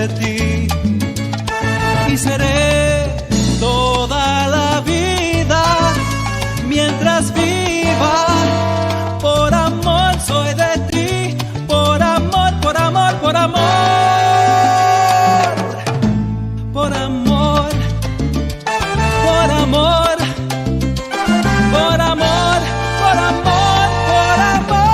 de ti y seré toda la vida mientras viva. Por amor soy de ti, por amor, por amor, por amor, por amor, por amor, por amor, por amor, por amor.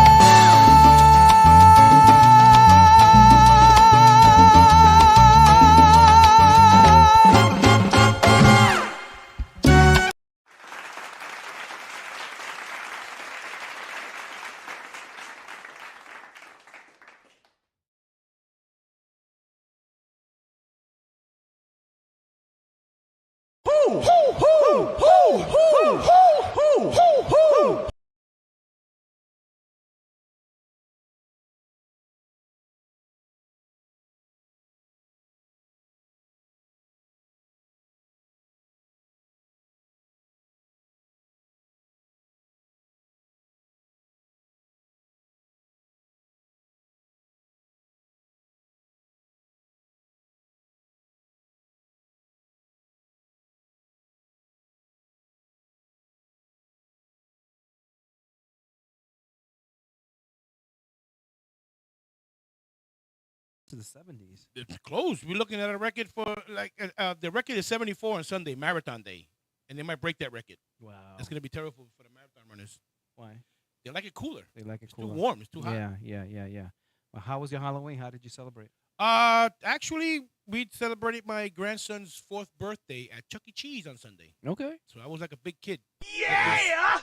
To the 70s. It's close. We're looking at a record for like the record is 74 on Sunday, Marathon Day, and they might break that record. Wow. That's gonna be terrible for the marathon runners. Why? They like it cooler. They like it It's cooler. too warm. It's too hot. Yeah. Well, how was your Halloween? How did you celebrate? Actually, we celebrated my grandson's 4th birthday at Chuck E. Cheese on Sunday. Okay. So I was like a big kid.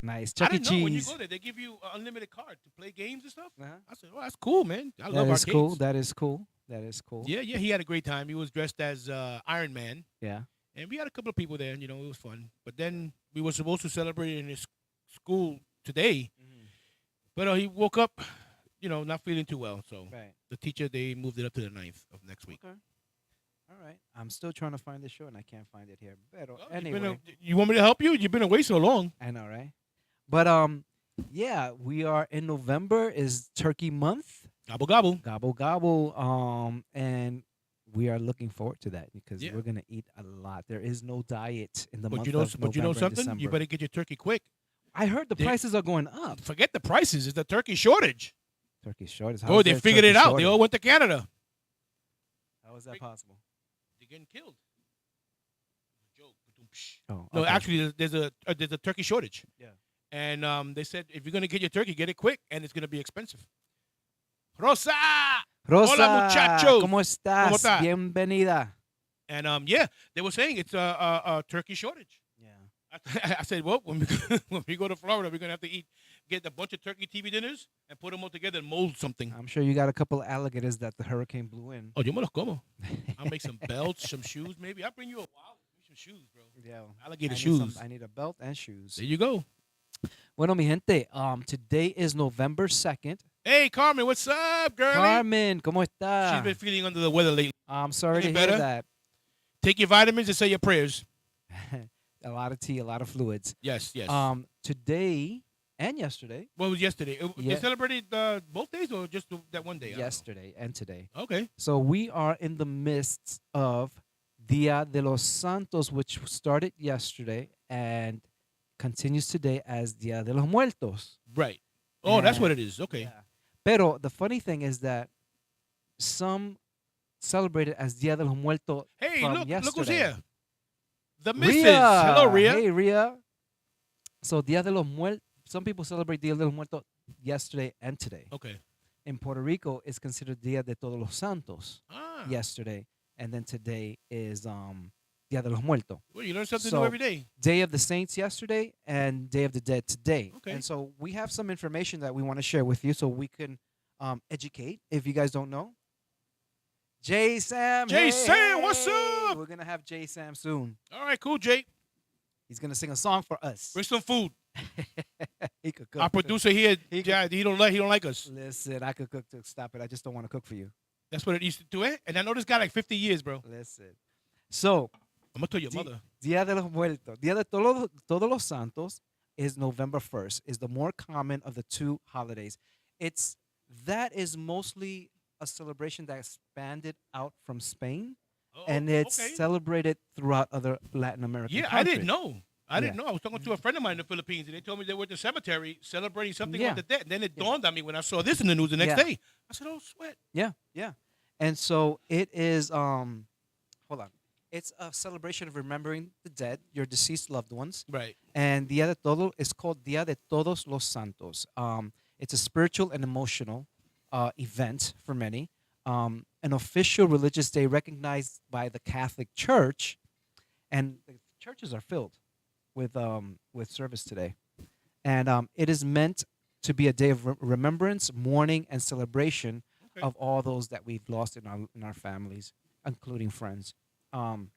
Nice. I Chuck E. didn't know when you Cheese. go there, they give you an unlimited card to play games and stuff. Uh-huh. I said, "Oh, that's cool, man. I That love is arcades." cool. That is cool. That is cool. Yeah, he had a great time. He was dressed as Iron Man, Yeah. and we had a couple of people there. And, it was fun. But then we were supposed to celebrate in his school today, but he woke up, not feeling too well. So Right. the teacher, they moved it up to the 9th of next week. Okay. All right. I'm still trying to find the show and I can't find it here. But Well, anyway, you want me to help you? You've been away so long. I know, right? But yeah, we are in November. Is Turkey Month. Gobble gobble. Gobble gobble. And we are looking forward to that because Yeah. we're gonna eat a lot. There is no diet in the But month you know, of but you know November and something? December. You better get your turkey quick. I heard the They- prices are going up. Forget the prices. It's the turkey shortage. Turkey shortage. Oh, they figured it out. They all went to Canada. How is that possible? They're getting killed. Joke. Oh, No, okay. actually, there's a turkey shortage. Yeah. And they said if you're gonna get your turkey, get it quick, and it's gonna be expensive. Rosa. Rosa, Hola, muchachos. ¿Cómo estás? ¿Cómo está? Bienvenida. And they were saying it's a turkey shortage. Yeah. I said, well, when we go to Florida, we're gonna have to get a bunch of turkey TV dinners and put them all together and mold something. I'm sure you got a couple of alligators that the hurricane blew in. Oh, yo me los como. I'll make some belts, some shoes, maybe. I'll bring you some shoes, bro. Yeah. Alligator I need shoes. I need a belt and shoes. There you go. Bueno, mi gente, today is November 2nd. Hey, Carmen, what's up, girlie? Carmen, ¿cómo está? She's been feeling under the weather lately. I'm sorry Any to hear better? that. Take your vitamins and say your prayers. A lot of tea, a lot of fluids. Yes, yes. Today and yesterday. What was yesterday? Yeah. They celebrated both days or just that one day? I don't know. Yesterday and today. Okay. So we are in the midst of Dia de los Santos, which started yesterday and continues today as Dia de los Muertos. Right. Oh, that's And- what it is. Okay. Yeah. Pero the funny thing is that some celebrate it as Dia de los Muertos Hey, from look yesterday. who's here. The Mrs. Rhea. Hello, Rhea. Hey, Rhea. So Dia de los Muertos, some people celebrate Dia de los Muertos yesterday and today. Okay. In Puerto Rico, it's considered Dia de Todos los Santos Ah. yesterday, and then today is Dia de los Muertos. Well, you learn something So- new every day. Day of the Saints yesterday and Day of the Dead today. Okay. And so we have some information that we want to share with you so we can educate if you guys don't know. J Sam. J. Sam, what's up? We're going to have J Sam soon. All right, cool, Jay. He's going to sing a song for us. Bring some food. He could cook. Our too. producer here, He he don't like us. Listen, I could cook too. Stop it. I just don't want to cook for you. That's what it used to do. And I know this guy like 50 years, bro. Listen. So, I'm gonna tell your Di- mother. Dia de los Muertos. Dia de Todos los Santos is November 1st, is the more common of the two holidays. That is mostly a celebration that expanded out from Spain, Oh, and it's okay. celebrated throughout other Latin American Yeah, I countries. didn't know. I Yeah. didn't know. I was talking to a friend of mine in the Philippines, and they told me they were at the cemetery celebrating something Yeah. on the dead. And then it Yeah. dawned on me when I saw this in the news the next Yeah. day. I said, "Oh, sweat." Yeah, yeah. And so it is hold on. It's a celebration of remembering the dead, your deceased loved ones. Right. And Dia de Todo is called Dia de Todos los Santos. It's a spiritual and emotional event for many. An official religious day recognized by the Catholic Church, and the churches are filled with service today. And it is meant to be a day of remembrance, mourning, and celebration Okay. of all those that we've lost in our families, including friends. Um,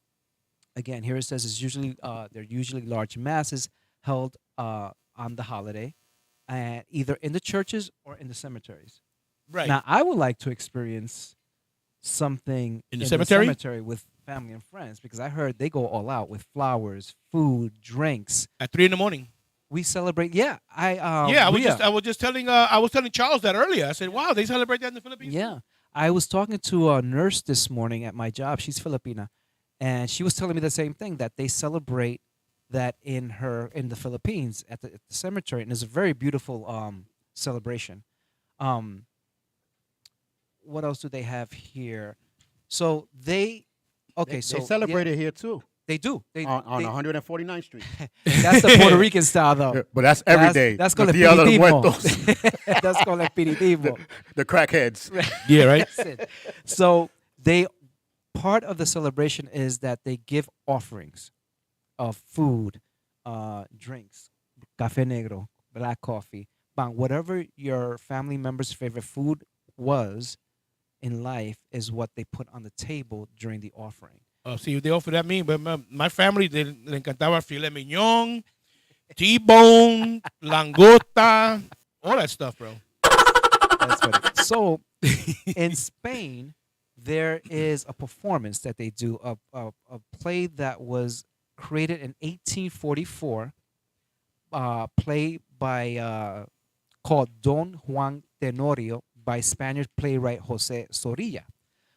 Again, here it says it's usually they're usually large masses held on the holiday, and either in the churches or in the cemeteries. Right. Now, I would like to experience something In the cemetery? cemetery with family and friends because I heard they go all out with flowers, food, drinks. At 3 in the morning. We celebrate. Yeah, Yeah, Rhea, I was just telling I was telling Charles that earlier. I said, "Wow, they celebrate that in the Philippines." Yeah. I was talking to a nurse this morning at my job. She's Filipina. And she was telling me the same thing that they celebrate that in the Philippines at the cemetery. And it's a very beautiful celebration. Um, what else do they have here? So they okay, so They celebrate it here too they do. They, on they 149th Street. that's the Puerto Rican style though. Yeah, but that's every day. That's The called Dia de los espiritismo. Muertos. That's called espiritismo. The crackheads. Yeah, right. That's it. So they part of the celebration is that they give offerings of food, drinks, café negro, black coffee, pan, whatever your family member's favorite food was in life is what they put on the table during the offering. See, they offer that me, but my family le encantaba filet mignon, T-bone, langota, all that stuff, bro. That's what so in Spain, there is a performance that they do, a play that was created in 1844, play by called Don Juan Tenorio by Spanish playwright Jose Zorilla.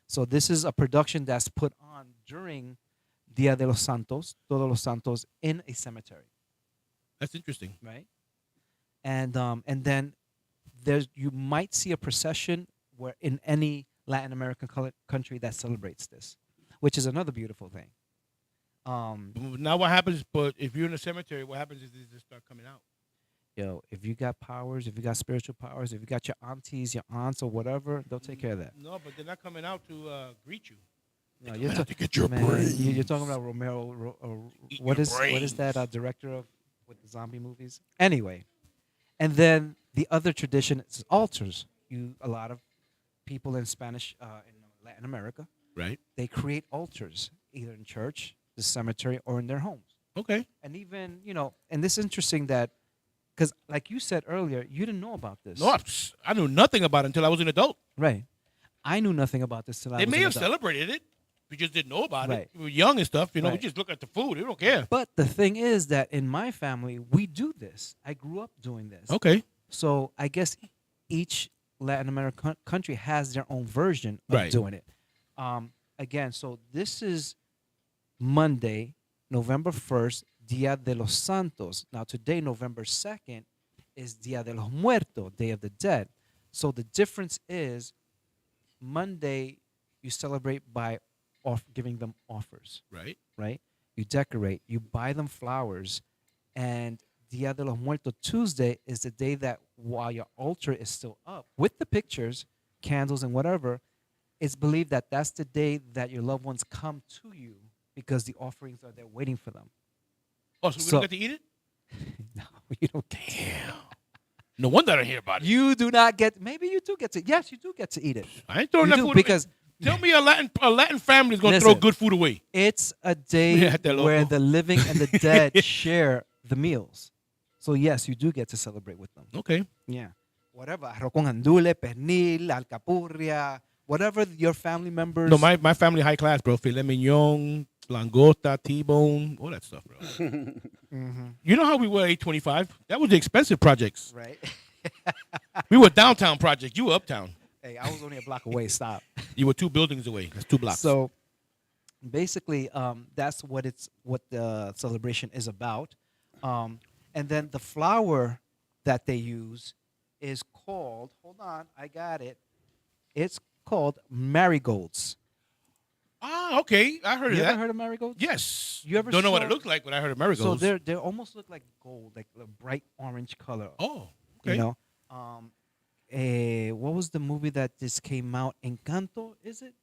So this is a production that's put on during Dia de los Santos, Todos los Santos, in a cemetery, That's interesting. right? And then there's you might see a procession where in any Latin American country that celebrates this, which is another beautiful thing. Now what happens? But if you're in a cemetery, what happens is they just start coming out. Yo, if you got powers, if you got spiritual powers, if you got your aunties, your aunts, or whatever, they'll take care of that. No, but they're not coming out to greet you. No, They you're come out to get your brains. you're talking about Romero. Eat What your is that brains. director of with the zombie movies? Anyway, and then the other tradition is altars. A lot of people in Spanish in Latin America, Right. they create altars either in church, the cemetery, or in their homes. Okay. And even and this is interesting that because like you said earlier, you didn't know about this. No, I knew nothing about it until I was an adult. Right. I knew nothing about this till I They was may an have adult. celebrated it. We just didn't know about Right. it. We were young and stuff. We Right. just look at the food. We don't care. But the thing is that in my family, we do this. I grew up doing this. Okay. So I guess each Latin American country has their own version of Right. doing it. Again, so this is Monday, November 1st, Dia de los Santos. Now today, November 2nd, is Dia de los Muertos, Day of the Dead. So the difference is Monday, you celebrate by giving them offers, Right. right? You decorate, you buy them flowers, and Dia de los Muertos Tuesday is the day that while your altar is still up with the pictures, candles, and whatever, it's believed that that's the day that your loved ones come to you because the offerings are there waiting for them. Oh, so we So- don't get to eat it? No, you don't get to. No wonder I don't hear about it. You do not get. Maybe you do get to. Yes, you do get to eat it. I ain't throwing You that do food because away. Tell me a Latin family is gonna throw Listen. good food away. it's a day Yeah, te where loco. the living and the dead share the meals. So yes, you do get to celebrate with them. Okay. Yeah. Whatever. Arroz con andule, pernil, alcapurria, whatever your family members. No, my family high class, bro. Filet mignon, langota, T-bone, all that stuff, bro. Mhm. You know how we were 825? That was the expensive projects. Right. We were downtown project. You were uptown. Hey, I was only a block away. Stop. You were 2 buildings away. That's 2 blocks. So basically, that's what the celebration is about. And then the flower that they use is called. Hold on, I got it. It's called marigolds. Okay. I heard You of ever that. heard of marigolds? Yes. You ever Don't know what it saw- looks like, but I heard of marigolds. So they almost look like gold, like a bright orange color. Oh, okay. You know, what was the movie that just came out? Encanto, is it?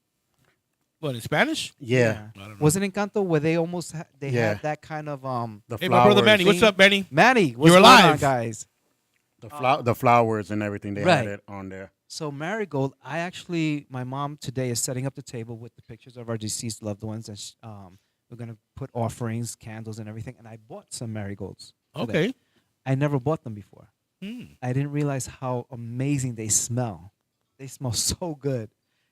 What, in Spanish? Yeah. I don't know. Was it Encanto where they almost they Yeah. had that kind of The Hey, my brother flowers, Manny. What's theme. up, Manny? Manny, what's You're going on, alive. guys? the flowers and everything. They Right. had it on there. So marigold, my mom today is setting up the table with the pictures of our deceased loved ones, and we're gonna put offerings, candles, and everything. And I bought some marigolds. today. Okay. I never bought them before. Hmm. I didn't realize how amazing they smell. They smell so good,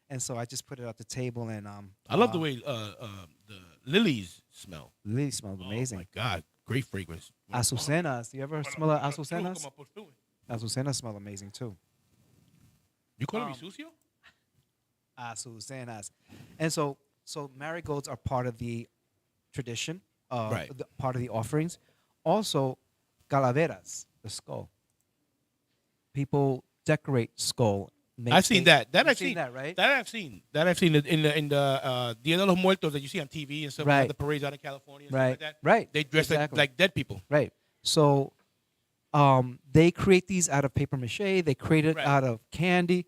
and so I just put it at the table. And I love the way the lilies smell. lily smells amazing. Oh, my God. Great fragrance. Azucenas. You ever smell of azucenas? Como postura. Azucenas smell amazing too. You call me Um, sucio? Azucenas. And so marigolds are part of the tradition, Right. part of the offerings. Also, calaveras, the skull. People decorate skull. I've seen that. That You've I've seen. that, right? That I've seen. That I've seen in the Dia de los Muertos that you see on TV and stuff. Right. Like the parades out in California and Right, stuff like that. right. They dress Exactly. like dead people. Right. So they create these out of paper mache. They create it Right. out of candy.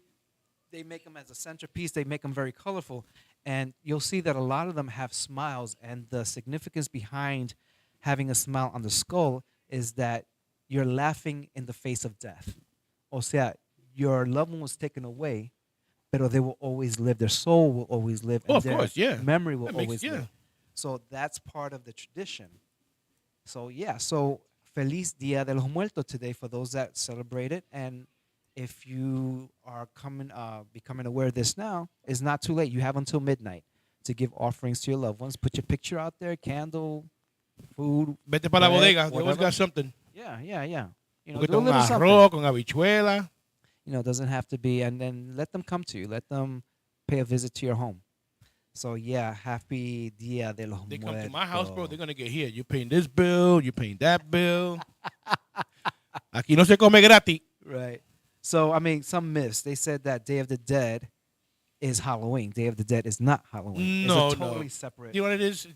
They make them as a centerpiece. They make them very colorful. And you'll see that a lot of them have smiles. And the significance behind having a smile on the skull is that you're laughing in the face of death. O sea, your loved one was taken away, pero they will always live. Their soul will always live. Oh, and of their course, yeah. memory will That makes- always yeah. live. So that's part of the tradition. So yeah, so Feliz Dia de los Muertos today for those that celebrate it. And if you are becoming aware of this now, it's not too late. You have until midnight to give offerings to your loved ones. Put your picture out there, candle, food. Vete para la bread, bodega. They always whatever. got something. Yeah. You know, Porque do a con little something. arroz, con habichuela. You know, it doesn't have to be. And then let them come to you. Let them pay a visit to your home. So yeah, happy Dia de los They Muertos. come to my house, bro. They're gonna get here. You paying this bill. You paying that bill. Aquí no se come gratis. Right. So, I mean, some myths. They said that Day of the Dead is Halloween. Day of the Dead is not Halloween. No, it's a no. totally separate. You know what it is?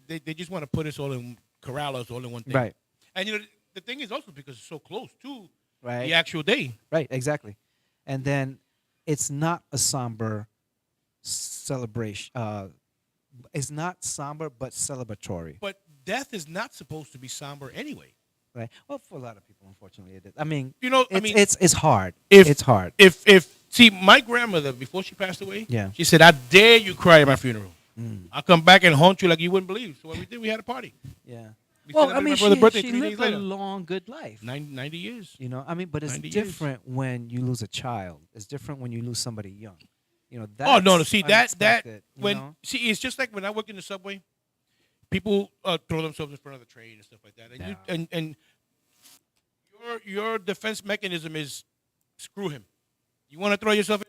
They just want to put us all in corral us all in one thing. Right. And you know the thing is also because it's so close to Right. the actual day. Right. Exactly. And then it's not a somber celebration. It's not somber, but celebratory. But death is not supposed to be somber anyway. Right. Well, for a lot of people, unfortunately, it is. I mean, You know, it's hard. if- It's hard. If see, my grandmother before she passed away, Yeah. she said, "I dare you cry at my funeral. Mm. I'll come back and haunt you like you wouldn't believe." So what we did, we had a party. Yeah. We Well, I celebrated mean, my brother's birthday she 3 lived days a later. long, good life. 90 years. You know, I mean, but it's 90 years. different when you lose a child. It's different when you lose somebody young. You know, Oh no! that's See that unexpected, you when know? see it's just like when I work in the subway, people throw themselves in front of the train and stuff like that, and Yeah. and your defense mechanism is screw him. You want to throw yourself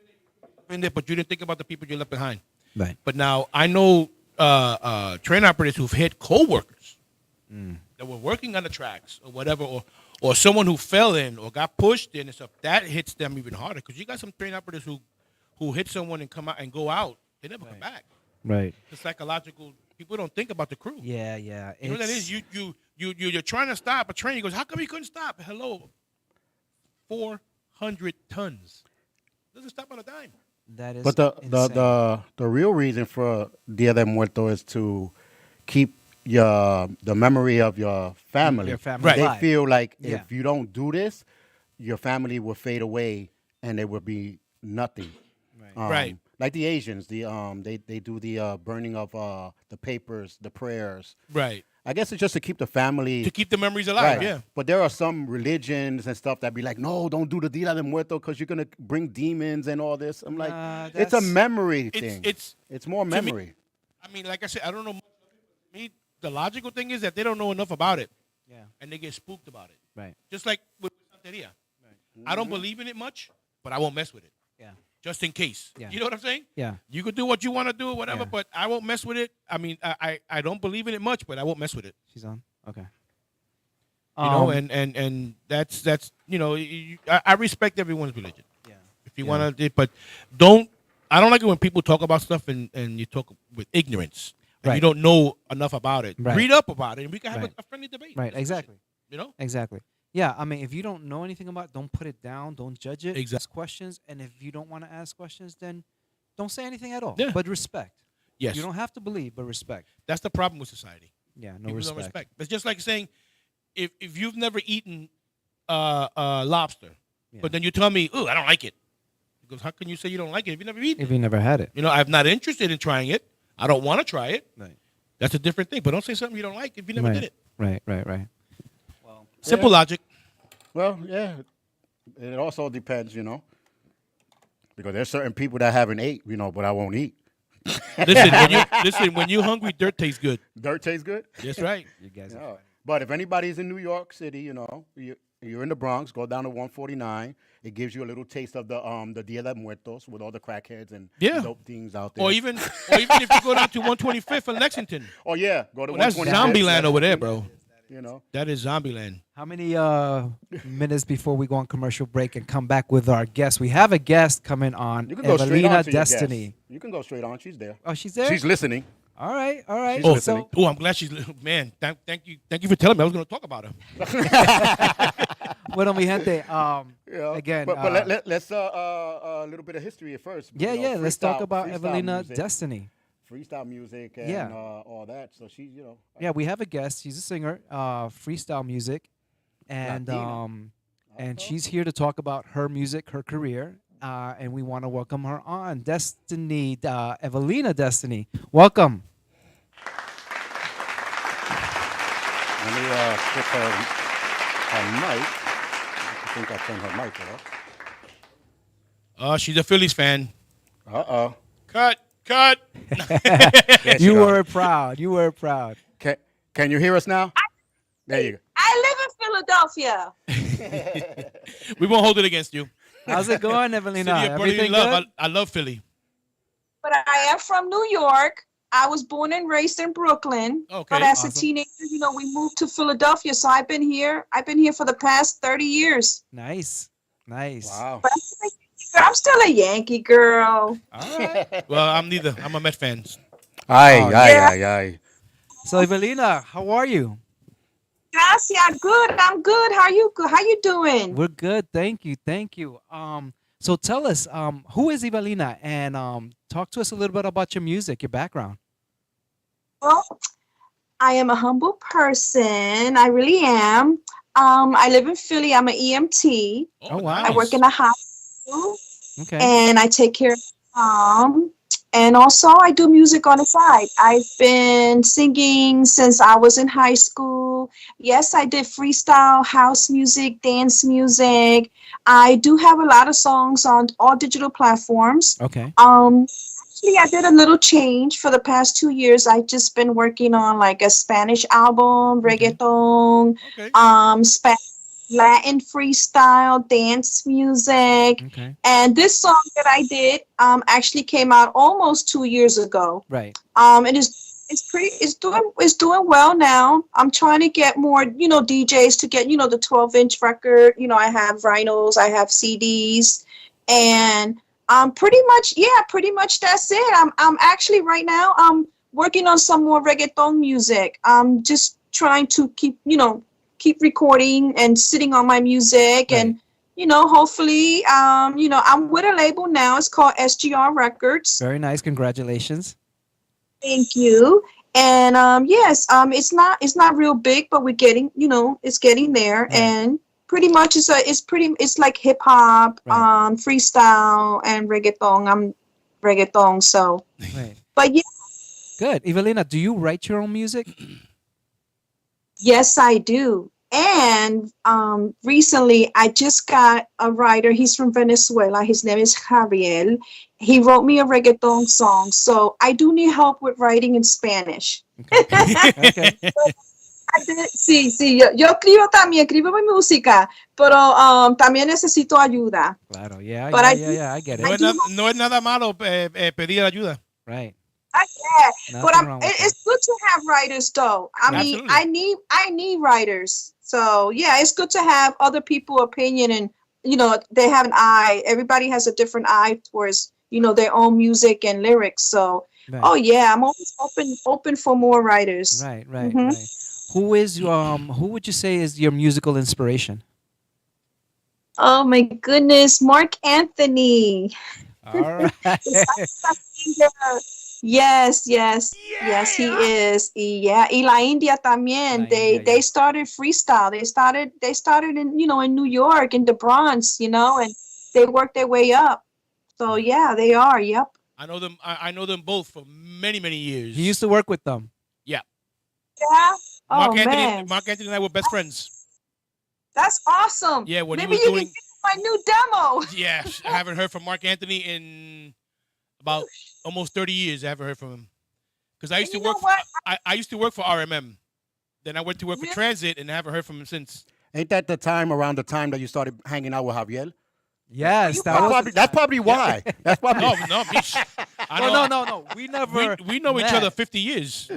in there, but you didn't think about the people you left behind. Right. But now I know train operators who've hit coworkers that were working on the tracks or whatever, or someone who fell in or got pushed in and stuff. That hits them even harder because you got some train operators who hit someone and come out and go out. They never come Right. back. Right. The psychological people don't think about the crew. Yeah. You know what that is? You're trying to stop a train. He goes, how come he couldn't stop? Hello, 400 tons. Doesn't stop on a dime. That is. But the real reason for Dia de Muertos is to keep the memory of your family. Your family Right. They alive. feel like Yeah. if you don't do this, your family will fade away and there will be nothing. Right. Right. Like the Asians, they do the burning of the papers, the prayers. Right. I guess it's just to keep the family. To keep the memories alive, Right. yeah. But there are some religions and stuff that be like, no, don't do the Dia de Muertos because you're gonna bring demons and all this. I'm like, Nah, it's a that's- memory thing. It's more me- memory. I mean, like I said, I don't know. Me, the logical thing is that they don't know enough about it, Yeah. and they get spooked about it. Right. Just like with Santeria. I don't believe in it much, but I won't mess with it. Yeah. just in case. Yeah. You know what I'm saying? Yeah. You could do what you want to do, whatever, Yeah. but I won't mess with it. I mean, I don't believe in it much, but I won't mess with it. She's on. Okay. You know, and that's I respect everyone's religion. Yeah. If you Yeah. want to, but don't. I don't like it when people talk about stuff and you talk with ignorance and you Right. don't know enough about it. Right. Read up about it, and we can have Right. a friendly debate. Right. discussion, Exactly. You know. Exactly. Yeah. I mean, if you don't know anything about it, don't put it down. Don't judge it. Exact- Ask questions. And if you don't want to ask questions, then don't say anything at all. Yeah. But respect. Yes. You don't have to believe, but respect. That's the problem with society. Yeah. No People respect. don't respect. It's just like saying, if you've never eaten lobster, Yeah. but then you tell me, "Oh, I don't like it," because how can you say you don't like it if you never eaten If it? you never had it. You know, I'm not interested in trying it. I don't want to try it. Right. That's a different thing. But don't say something you don't like if you never right. did it. Right. Right. Right. Simple logic. Well, yeah. It also depends, because there's certain people that haven't ate, but I won't eat. Listen, when you're hungry, dirt tastes good. Dirt tastes good. That's right. You guys. Yeah. But if anybody's in New York City, you're in the Bronx, go down to 149. It gives you a little taste of the Dia de Muertos with all the crackheads and Yeah. dope things out there. Or even if you go down to 125th in Lexington. Oh yeah, go to Well, that's 125th. zombie land over there, bro. That is zombie land. How many minutes before we go on commercial break and come back with our guest? We have a guest coming on, You can go straight on Evelina to your guest. Destiny. You can go straight on. She's there. Oh, she's there? She's listening. All right, all right. She's Oh, listening. oh, I'm glad she's man. Thank you for telling me. I was going to talk about her. Bueno, mi gente. Yeah. Again, but let's a little bit of history at first. yeah, yeah. Let's talk about freestyle Evelina music, Destiny. freestyle music and Yeah. all that. So she's Yeah, we have a guest. She's a singer, freestyle music, and Latina. and she's here to talk about her music, her career, and we want to welcome her on. Destiny, Evelina Destiny, welcome. Let me fix her mic. I think I turned her mic off. She's a Phillies fan. Uh-oh. Cut. There she You goes. were proud. You were proud. Can you hear us now? There you go. I live in Philadelphia. We won't hold it against you. How's it going, City Evelina? of brotherly Everything love. good? I love Philly. But I am from New York. I was born and raised in Brooklyn. Okay. But as Awesome. a teenager, we moved to Philadelphia. So I've been here for the past 30 years. Nice, nice. Wow. But I'm still a Yankee girl. All right. Well, I'm neither. I'm a Met fan. Aye, Oh, aye. So, Evelina, how are you? Gracias, good. I'm good. How you doing? We're good. Thank you. Thank you. So tell us, who is Evelina, and talk to us a little bit about your music, your background. Well, I am a humble person. I really am. I live in Philly. I'm an EMT. Oh, wow. I work in a hospital. Okay. And I take care of mom. And also I do music on the side. I've been singing since I was in high school. Yes, I did freestyle, house music, dance music. I do have a lot of songs on all digital platforms. Okay. Actually, I did a little change for the past 2 years. I've just been working on like a Spanish album, reggaeton, Okay. Spanish Latin freestyle, dance music. Okay. And this song that I did actually came out almost 2 years ago. Right. It's doing well now. I'm trying to get more, DJs to get, the 12-inch record. I have vinyls, I have CDs, and pretty much that's it. I'm actually right now working on some more reggaeton music. I'm just trying to keep recording and sitting on my music. Right. And hopefully I'm with a label now. It's called SGR Records. Very nice. Congratulations. Thank you. And yes, it's not real big, but we're getting, it's getting there. Right. And pretty much it's like hip hop, Right. freestyle and reggaeton. I'm reggaeton, so Right. but yeah, Good. Evelina, do you write your own music? yes I do. And recently I just got a writer. He's from Venezuela. His name is Javier. He wrote me a reggaeton song. So I do need help with writing in Spanish. Okay. I Sí, sí, yo escribo también, escribo mi música, pero también necesito ayuda. Claro. Yeah. But Yeah. I Yeah. do, Yeah. I get I No it. es, do, no es nada malo pedir ayuda. Right. yeah. But Nothing wrong with that. it's good to have writers, though. I mean, Absolutely. I need writers. So yeah, it's good to have other people' opinion, and they have an eye. Everybody has a different eye towards their own music and lyrics. So Right. oh yeah, I'm always open for more writers. Right. Right. Hmm. Right. Who would you say is your musical inspiration? Oh my goodness, Mark Anthony. All right. Yes, yes, yes, he is. Yeah, y La India también. La India, They yeah. started freestyle. They started in New York, in the Bronx, and they worked their way up. So yeah, they are. Yep. I know them. I know them both for many, many years. He used to work with them. Yeah. Yeah. Oh Mark Anthony. man, Mark Anthony and I were best friends. that's awesome. Yeah, when he Maybe was you doing. can get my new demo. Yeah, I haven't heard from Mark Anthony in about almost 30 years. I haven't heard from him because I used to And you work. know what? I used to work for RMM. Then I went to work for Really? Transit and I haven't heard from him since. Ain't that around the time that you started hanging out with Javier? Yes, You that That's was. probably, that's probably why. That's probably. No, bitch. I Oh know. no. We never. We know each met. other 50 years.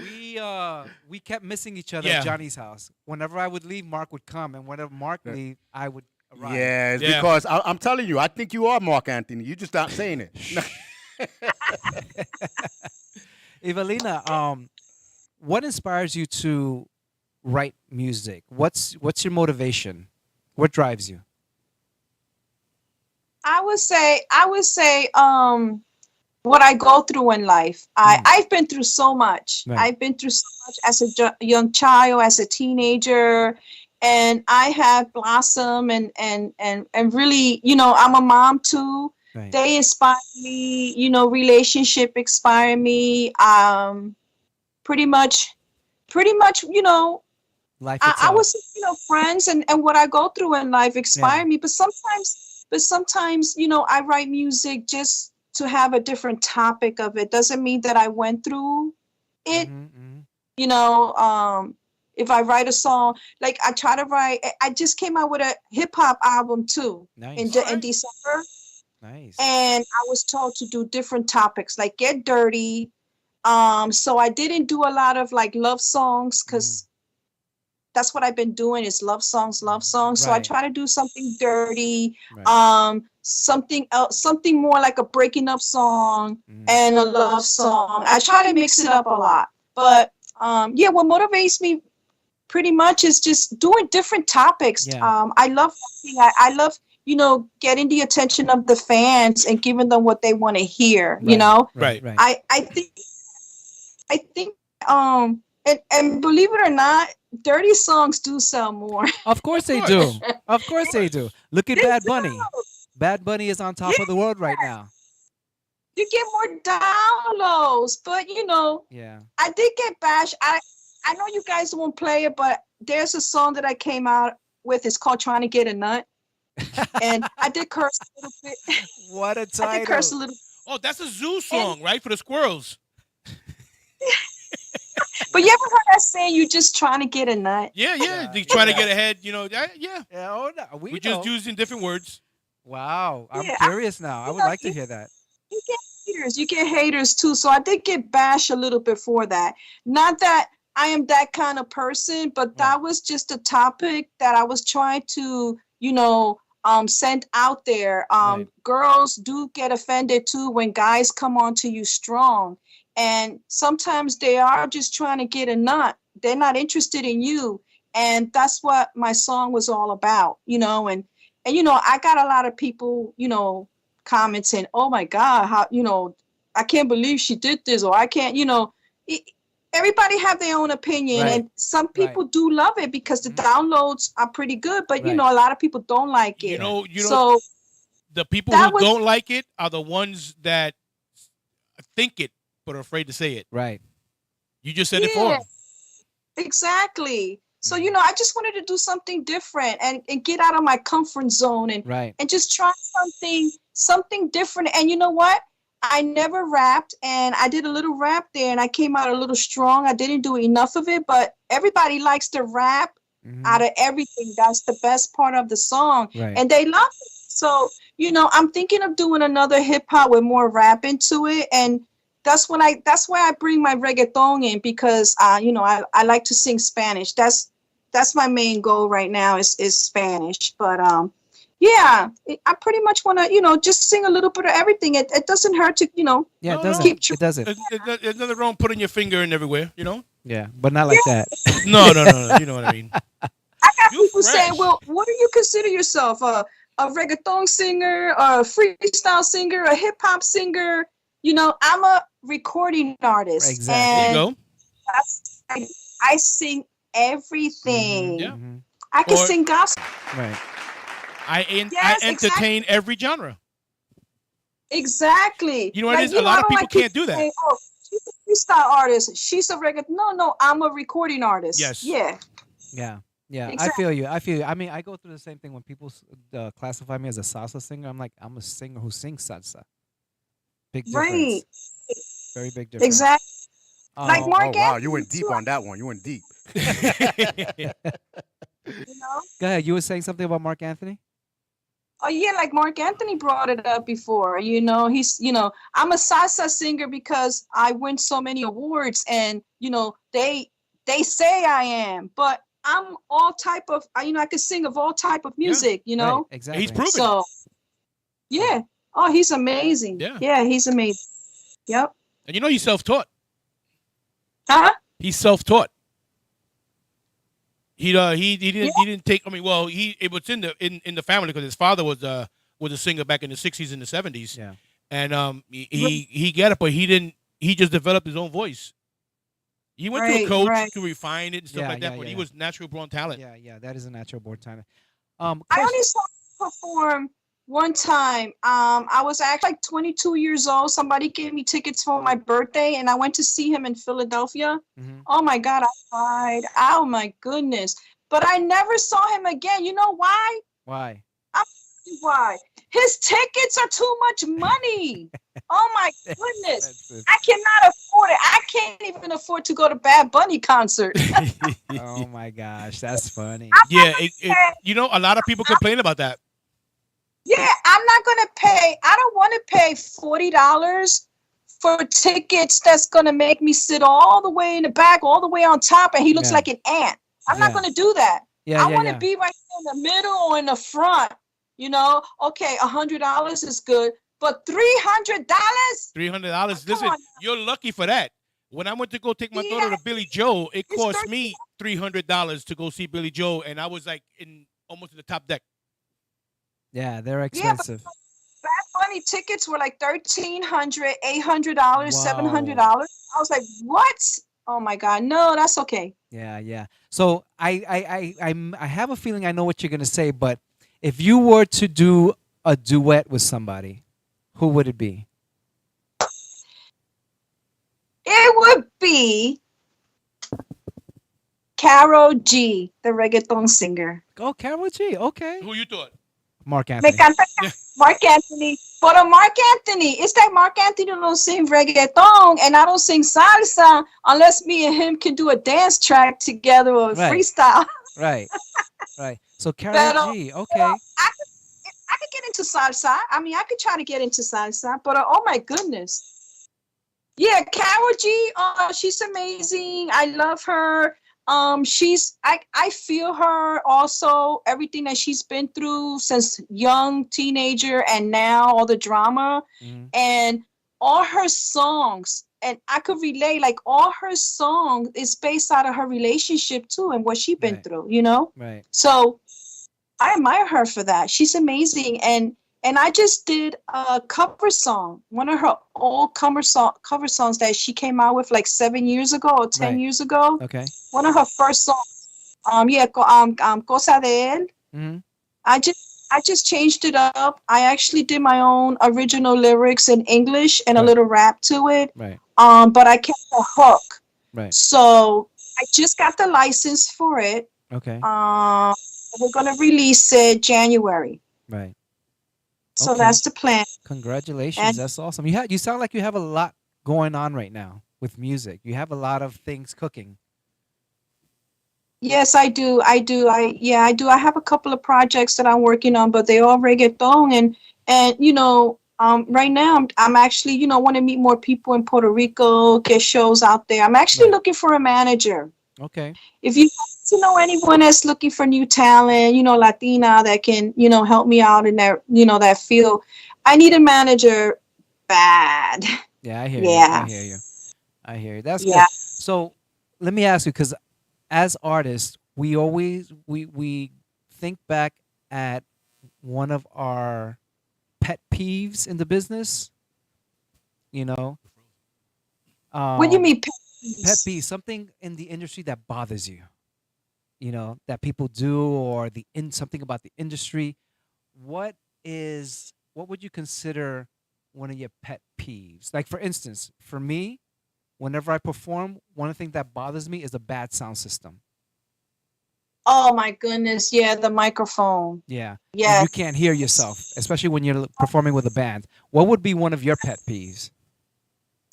We kept missing each other Yeah. at Johnny's house. Whenever I would leave, Mark would come, and whenever Mark leave, I would arrive. Yeah, it's Yeah. because I'm telling you, I think you are Mark Anthony. You just not saying it. Evelina, what inspires you to write music? What's your motivation? What drives you? I would say, what I go through in life. I've been through so much. Right. I've been through so much as a young child, as a teenager, and I have blossomed and really, I'm a mom too. Right. They inspire me, relationship inspire me. Pretty much, Life I itself. was, friends and what I go through in life inspire me. But sometimes, I write music just to have a different topic of it. Doesn't mean that I went through it. Mhm. If I write a song, like I try to write, I just came out with a hip hop album too Nice. in December. Nice. And I was told to do different topics, like get dirty. So I didn't do a lot of like love songs because that's what I've been doing is love songs. So I Right. try to do something dirty, Right. something else, something more like a breaking up song Mhm. and a love song. I try to mix it up a lot. But yeah, what motivates me pretty much is just doing different topics. Yeah. I love writing. I love, getting the attention of the fans and giving them what they want to hear, Right. Right. I think and believe it or not, dirty songs do sell more. Of course they do. Of course they do. Look at They Bad do. Bunny. Bad Bunny is on top of the world right now. You get more downloads, but Yeah. I did get bashed. I know you guys won't play it, but there's a song that I came out with. It's called "Trying to Get a Nut," and I did curse a little bit. What a I did title. curse a little. Oh, that's a zoo song, right? For the squirrels. But you ever heard that saying? You just trying to get a nut. Yeah. Yeah, They trying to yeah. get ahead. Yeah. Yeah, oh, no, we We're know. just using different words. Wow. I'm Yeah, curious now. I would like to hear that. You get haters. You get haters too. So I did get bashed a little bit for that. Not that I am that kind of person, but that was just a topic that I was trying to, send out there. Right. Girls do get offended too when guys come on to you strong. And sometimes they are just trying to get a nut. They're not interested in you. And that's what my song was all about, and I got a lot of people, commenting, oh my God, how, I can't believe she did this, or I can't, everybody have their own opinion. Right. And some people do love it because the downloads are pretty good, but Right. a lot of people don't like it. You know, So the people that who was- don't like it are the ones that think it but are afraid to say it. Right. You just said it for Yeah. 'em. Exactly. So, I just wanted to do something different and get out of my comfort zone and Right. just try something different. And you know what? I never rapped, and I did a little rap there, and I came out a little strong. I didn't do enough of it, but everybody likes to rap out of everything. That's the best part of the song, Right. and they love it. So, I'm thinking of doing another hip hop with more rap into it, and that's why I bring my reggaeton in, because I like to sing Spanish. That's my main goal right now is Spanish. But yeah, I pretty much want to just sing a little bit of everything. It doesn't hurt to Yeah, it No, doesn't. no. It doesn't. There's nothing wrong putting your finger in everywhere, Yeah, but not like that. No. You know what I mean. I got You people saying, fresh. well, what do you consider yourself? A reggaeton singer, a freestyle singer, a hip hop singer? I'm a recording artist. Exactly. There you And go. I sing everything. Yeah. I can Or- sing gospel. Right. I Yes, entertain every genre. Exactly. You know what it is? A I lot of don't people like can't do that. saying, oh, she's a freestyle artist. She's a reggaeton. No, I'm a recording artist. Yes. Yeah. Yeah. Yeah, Exactly. I feel you. I mean, I go through the same thing when people classify me as a salsa singer. I'm like, I'm a singer who sings salsa. Big difference. Right. Very big difference. Exactly. Like Um, Mark Oh wow, Anthony, you went deep too, on that one. You went deep. you know? Go ahead. You were saying something about Mark Anthony? Oh yeah, like Mark Anthony brought it up before. I'm a salsa singer because I win so many awards, and they say I am, but I'm all type of I can sing of all type of music. Right. Exactly. He's proven it. So yeah. Oh, he's amazing. Yeah. Yeah, he's amazing. Yep. And he's self-taught. Huh? He's self-taught. He didn't take. I mean, well, it was in the family because his father was a singer back in the 60s and the 70s. Yeah. And he got it, but he didn't. He just developed his own voice. He went to a Right, coach right. to refine it and stuff Yeah, like that, yeah, but he yeah. was natural born talent. Yeah. That is a natural born talent. I Question- only saw him perform one time. I was actually like 22 years old. Somebody gave me tickets for my birthday, and I went to see him in Philadelphia. Mhm. Oh my God, I cried. Oh my goodness. But I never saw him again. You know why? Why? Why? His tickets are too much money. Oh my goodness. That's it. I cannot afford it. I can't even afford to go to Bad Bunny concert. Oh my gosh, that's funny. Yeah, a lot of people complain about that. Yeah, I'm not gonna pay. I don't want to pay $40 for tickets that's gonna make me sit all the way in the back, all the way on top, and he looks Yeah. like an ant. I'm not Yeah. gonna do that. Yeah, I want to yeah. be right in the middle or in the front. Okay, $100 is good, but $300? $300. Come Listen, on. you're lucky for that. When I went to go take my daughter to Billy Joe, it It's cost 30 me $300 to go see Billy Joe, and I was like almost in the top deck. Yeah, they're Yeah, but expensive. Bad Bunny tickets were like $1,300, $800, Wow. $700. I was like, what? Oh my God, no, that's okay. Yeah. So I have a feeling I know what you're gonna say, but if you were to do a duet with somebody, who would it be? It would be Karol G, the reggaeton singer. Oh, Karol G. Okay. Who you thought? Mark Me Anthony. encanta Yeah. Mark Anthony. But Mark Anthony, it's like Mark Anthony don't sing reggaeton and I don't sing salsa unless me and him can do a dance track together or a Right. freestyle. Right. Right. So Pero- Karol G. Okay. I could get into salsa. I mean, I could try to get into salsa, but oh my goodness. Yeah, Karol G, she's amazing. I love her. I feel her also, everything that she's been through since young teenager and now all the drama Mhm. and all her songs. And I could relate, like all her songs is based out of her relationship too and what she's been Right. through. Right. So I admire her for that. She's amazing. And I just did a cover song, one of her old cover songs that she came out with like 7 years ago or 10 Right. years ago. Okay. One of her first songs. Cosa de él. Hmm. I just changed it up. I actually did my own original lyrics in English and a Right. little rap to it. Right. But I kept the hook. Right. So I just got the license for it. Okay. We're gonna release it January. Right. So Okay. that's the plan. Congratulations. And That's awesome. You sound like you have a lot going on right now with music. You have a lot of things cooking. yes, I do. I do. I do. I have a couple of projects that I'm working on, but they all reggaeton and right now I'm actually, want to meet more people in Puerto Rico, get shows out there. I'm actually Right. looking for a manager. Okay. If you happen to know anyone that's looking for new talent, Latina that can, help me out in that field, I need a manager bad. Yeah, I hear you. I Yeah. hear you. I hear you. That's good. Yeah. So let me ask you, because as artists, we think back at one of our pet peeves in the business. You know, What do you um, mean, pet please? peeve, something in the industry that bothers you. That people do, or something about the industry. What would you consider one of your pet peeves? Like, for instance, for me, whenever I perform, one of the things that bothers me is a bad sound system. Oh my goodness. Yeah, the microphone. Yeah, when you can't hear Yes. yourself, especially when you're performing with a band. What would be one of your pet peeves?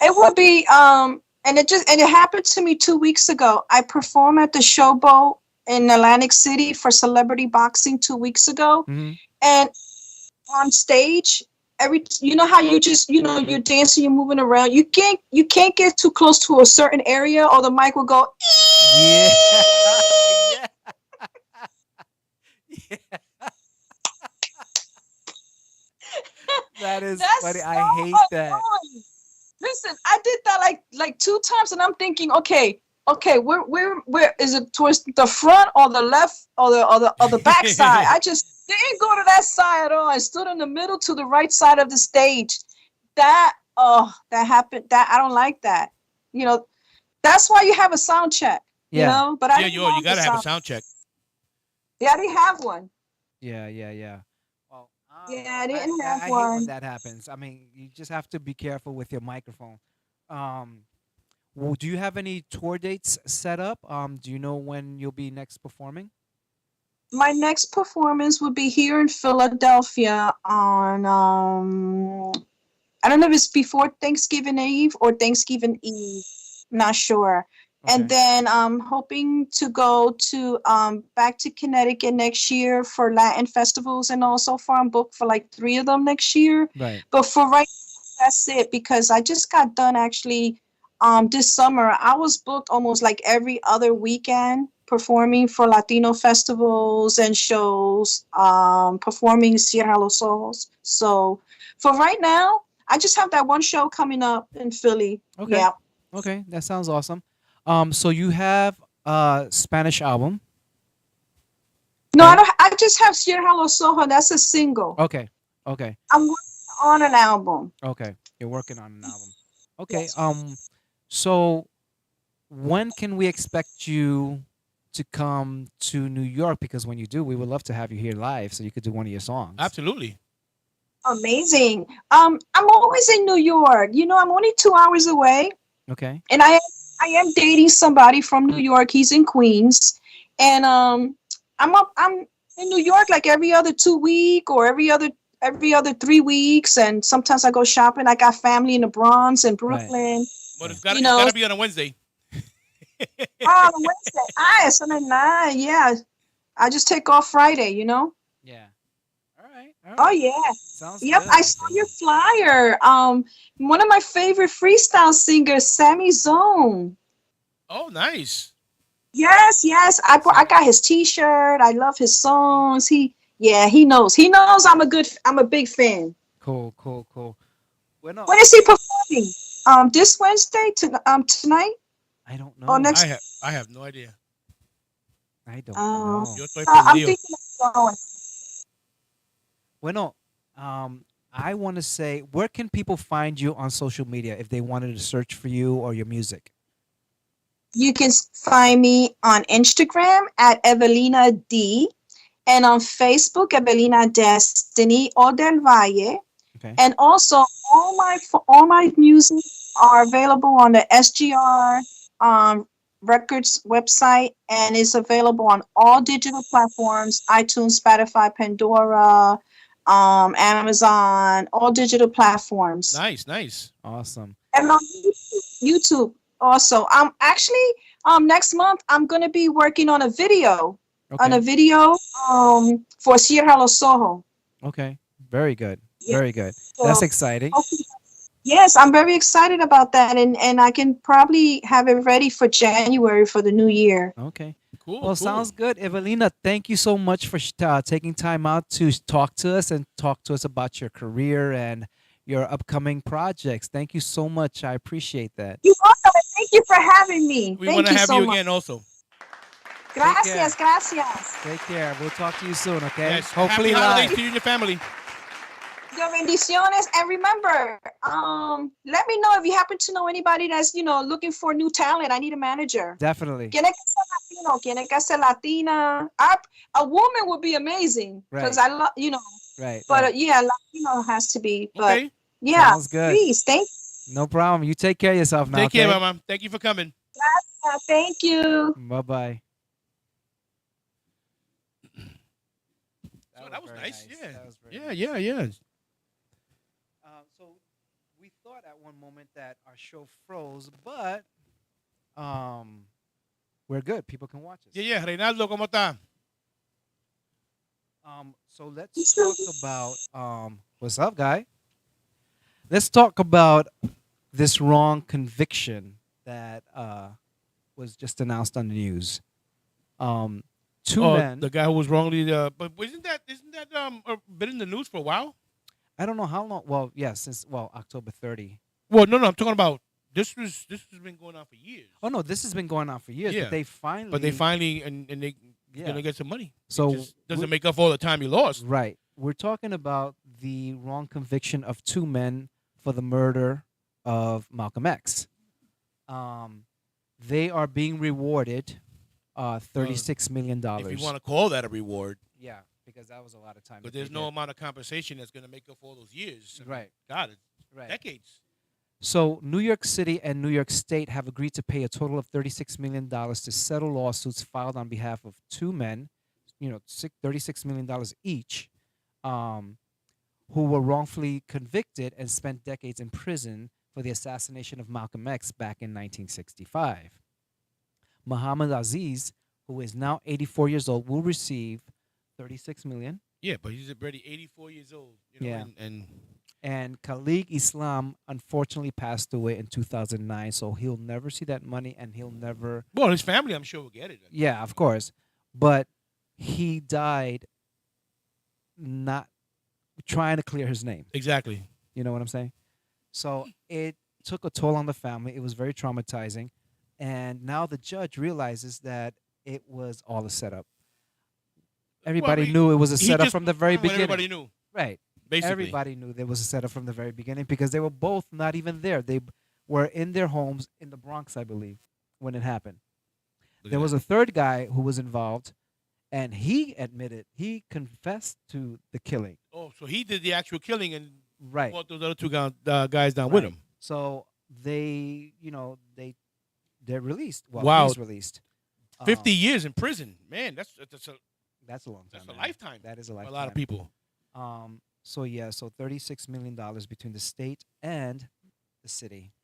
It would be and it happened to me 2 weeks ago. I performed at the Showboat in Atlantic City for celebrity boxing 2 weeks ago. Hmm. And on stage, how you just, you're dancing, you're moving around. You can't get too close to a certain area or the mic will go. Yeah, yeah, yeah. That is funny. That's I hate so that. annoying. Listen, I did that like two times, and I'm thinking, okay, where is it, towards the front or the left or the back side? I just didn't go to that side at all. I stood in the middle to the right side of the stage. That happened. That I don't like that. You know, that's why you have a sound check. Yeah, But I Yeah, didn't yo, you have the gotta have a sound. sound check. Yeah, I didn't have one. yeah, yeah, yeah. Well, Yeah, I didn't have I hate when one. that happens. I mean, you just have to be careful with your microphone. Um, well, do you have any tour dates set up? Do you know when you'll be next performing? My next performance will be here in Philadelphia on I don't know if it's before Thanksgiving Eve or Thanksgiving Eve. Not sure. And Okay. then I'm hoping to go to back to Connecticut next year for Latin festivals, and also far I'm booked for like three of them next year. Right. But for right now, that's it because I just got done actually this summer. I was booked almost like every other weekend performing for Latino festivals and shows, performing Cierra los Ojos. So for right now, I just have that one show coming up in Philly. Okay. Yeah. Okay. That sounds awesome. So you have a Spanish album, No, I right? don't. I just have Cierra los Ojos. That's a single. Okay. Okay. I'm working on an album. Okay. You're working on an album. Okay. Yes. So when can we expect you to come to New York? Because when you do, we would love to have you here live so you could do one of your songs. Absolutely. Amazing. I'm always in New York. I'm only 2 hours away, Okay. and I am dating somebody from New York. He's in Queens, and I'm in New York like every other 2 week or every other 3 weeks, and sometimes I go shopping. I got family in the Bronx and Right. Brooklyn. But Right. it's Oh, gotta be on a Wednesday. on Wednesday. Sunday night. Yeah, I just take off Friday. Yeah. All right. All Oh right. yeah. Sounds Yep, I good. saw your flyer. One of my favorite freestyle singers, Sammy Zone. Oh, nice. Yes, yes. I got his T-shirt. I love his songs. Yeah, he knows. He knows I'm a big fan. Cool. Cool. Cool. Well, no, When is he performing? This Wednesday tonight I don't or know. next? I have no idea. I don't Um, know. Yo estoy I'm perdido. thinking of going. Well, no. I want to say, where can people find you on social media if they wanted to search for you or your music? You can find me on Instagram at Evelina D, and on Facebook, Evelina Destiny or Del Valle. Okay. And also, all my music are available on the SGR Records website, and it's available on all digital platforms: iTunes, Spotify, Pandora, Amazon, all digital platforms. Nice, nice. Awesome. And on YouTube also. Next month I'm gonna be working on a video. Okay. For Sierra Los Soho. Okay. Very good. Yeah. Very good. So, That's exciting. hopefully- yes, I'm very excited about that, and I can probably have it ready for January for the new year. Okay. Cool. Well, cool. sounds good. Evelina, thank you so much for taking time out to talk to us and talk to us about your career and your upcoming projects. Thank you so much. I appreciate that. You're welcome. And thank you for having me. We Thank want to you have so you much. again also. Gracias, gracias. Take care. We'll talk to you soon, okay? Yes. Hopefully Happy holidays live. to you and your family. Your bendiciones. And remember, let me know if you happen to know anybody that's, looking for new talent. I need a manager. Definitely. Tiene que ser Latino, tiene que ser Latina. A woman would be amazing because Right. I love, Right. but right. yeah, Latino has to be. But Okay. yeah, Sounds good. please, No problem. You take care of yourself now. Take care, okay? Mama. Thank you for coming. thank you. Bye-bye. So that was very nice. Yeah. That was very Yeah, nice. yeah, yeah. So we thought at one moment that our show froze, but we're good. People can watch us. Yeah, yeah. Reinaldo, ¿cómo está? So let's talk about what's up, guy? Let's talk about this wrong conviction that was just announced on the news. Two men. The guy who was wrongly, but isn't that been in the news for a while? I don't know how long. Well, yeah, since October 30. Well, no, I'm talking about this has been going on for years. Oh no, this has been going on for years. Yeah. But they finally. and they Yeah. gonna get some money. So It just doesn't make up for all the time you lost. Right. We're talking about the wrong conviction of two men for the murder of Malcolm X. They are being rewarded $36 million. If you want to call that a reward, Yeah, because that was a lot of time. but that there's they no did. amount of compensation that's gonna make up for all those years. I mean, Right. God, it's Right. decades. So New York City and New York State have agreed to pay a total of $36 million to settle lawsuits filed on behalf of two men, $36 million each, who were wrongfully convicted and spent decades in prison for the assassination of Malcolm X back in 1965. Muhammad Aziz, who is now 84 years old, will receive $36 million. Yeah, but he's already 84 years old. Yeah. and And Khalid Islam unfortunately passed away in 2009, so he'll never see that money, and he'll never. well, his family, I'm sure, will get it. Yeah, of course, but he died not trying to clear his name. Exactly. You know what I'm saying? So it took a toll on the family. It was very traumatizing, and now the judge realizes that it was all a setup. Everybody mean, knew it was a He setup just from the very performed what beginning. Everybody knew, Right. basically. Everybody knew there was a setup from the very beginning because they were both not even there. They were in their homes in the Bronx, I believe, when it happened. Look at There was that. a third guy who was involved, and he confessed to the killing. Oh, so he did the actual killing and Right. brought those other two guys down with Right. him. So they're released. Well, Wow. he's released. 50 years in prison, man. That's a That's a long time. that's a man. lifetime. That is a for lifetime. a lot of people. So $36 million between the state and the city.